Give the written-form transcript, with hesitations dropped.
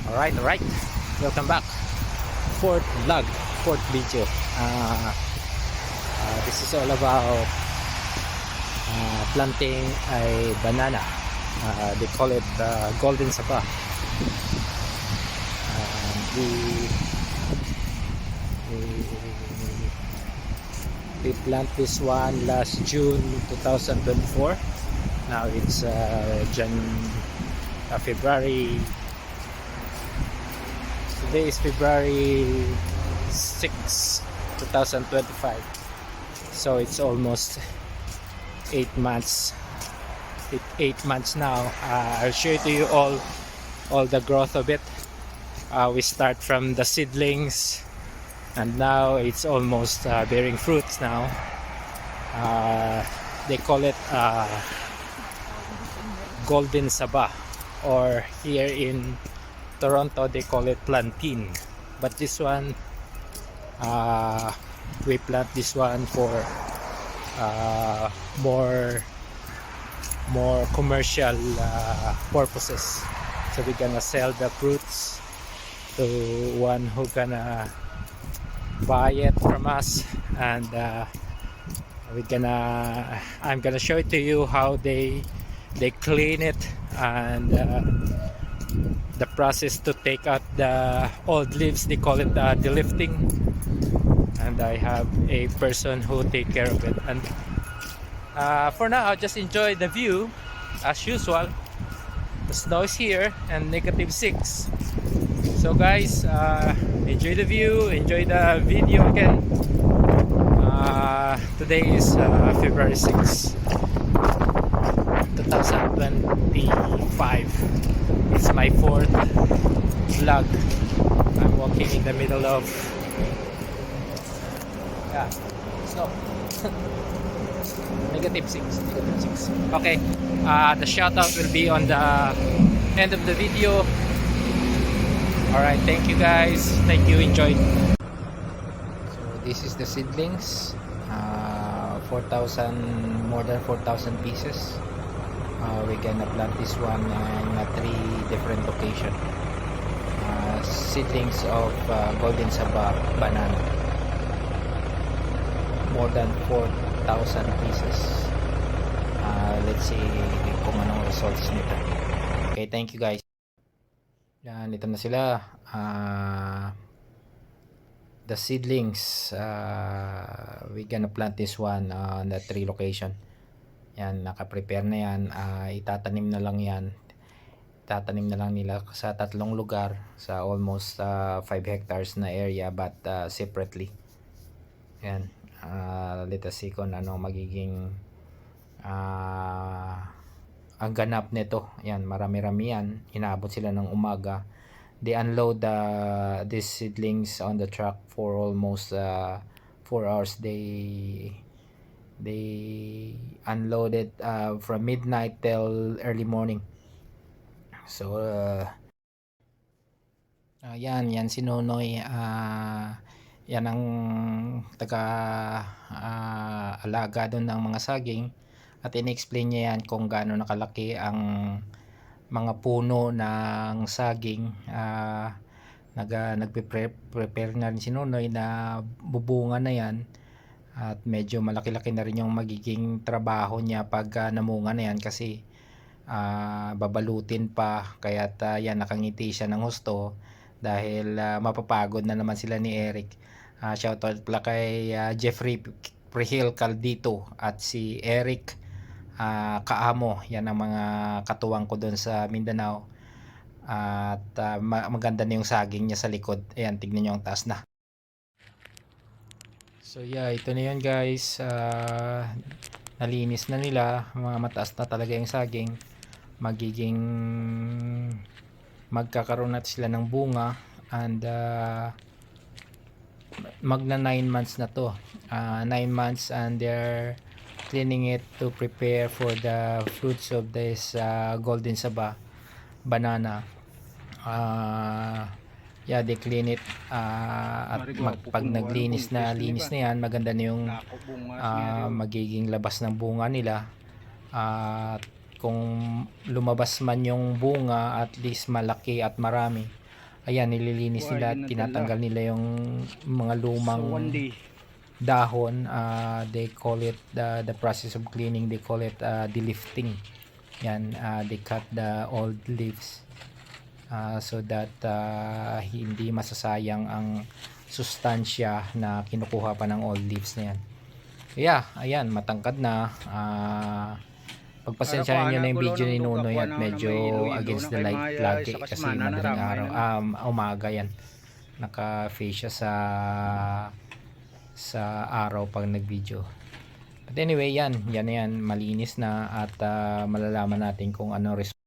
Alright. Welcome back. Fourth vlog, fourth video. This is all about planting a banana. They call it golden sapa. We, we plant this one last June 2024. Now it's February. Today is February 6, 2025. So it's almost 8 months. 8 months now. I'll show to you all the growth of it. We start from the seedlings, and now it's almost bearing fruits now. They call it golden saba, or here in Toronto they call it plantain. But this one, we plant this one for more commercial purposes. So we're gonna sell the fruits to one who gonna buy it from us, and I'm gonna show it to you how they clean it, and the process to take out the old leaves. They call it delifting, and I have a person who take care of it. And for now, I'll just enjoy the view as usual. The snow is here and -6. So guys, enjoy the view, enjoy the video again. Today is February 6, 2025. It's my fourth vlog. I'm walking in the middle of snow. -6. Okay, the shout out will be on the end of the video. Alright, thank you guys. Thank you, enjoy. So this is the seedlings. 4,000, more than 4,000 pieces. We're gonna plant this one in 3 different locations. Seedlings of golden saba banana. More than 4,000 pieces. Let's see kung anong results nito. Okay, thank you guys. Yan, ito na sila. The seedlings, we're gonna plant this one on the 3 location. Yan, naka-prepare na yan. Itatanim na lang yan. Itatanim na lang nila sa 3 lugar, sa almost 5 hectares na area, but separately. Yan, let us see kung ano magiging ang ganap nito. Yan, marami-rami yan. Inaabot sila ng umaga. They unload these seedlings on the truck for almost 4 hours. They unloaded from midnight till early morning. So yan si Nonoy. Yan ang taga alaga doon ng mga saging, at in-explain niya yan kung gaano nakalaki ang mga puno ng saging. Nagpe-prepare na rin si Nonoy na bubunga na yan, at medyo malaki-laki na rin yung magiging trabaho niya pag namunga na yan, kasi babalutin pa. Kaya't yan, nakangiti siya ng husto dahil mapapagod na naman sila ni Eric. Shoutout pala kay Jeffrey Prihil Caldito at si Eric Kaamo. Yan ang mga katuwang ko doon sa Mindanao. At maganda na yung saging niya sa likod. Ayan, tignan nyo ang taas na. So yeah, ito na yun guys. Nalinis na nila. Mga mataas na talaga yung saging. Magkakaroon na sila ng bunga, and magna 9 months na to. 9 months, and they're cleaning it to prepare for the fruits of this golden saba banana. Yeah, they clean it, at pag linis na yan, maganda na yung magiging labas ng bunga nila. Kung lumabas man yung bunga, at least malaki at marami, Ayan, nililinis nila at tinatanggal nila yung mga lumang So one day. dahon. They call it the process of cleaning, they call it delifting. Yan, they cut the old leaves so that hindi masasayang ang sustansya na kinukuha pa ng old leaves na yan. Kaya ayan, matangkad na. Pagpasensyahan nyo na yung video ni Nunoy at medyo against the light lagi kasi madaling araw, umaga yan, naka-face siya sa araw pag nag-video. But anyway, yan malinis na at malalaman natin kung ano result.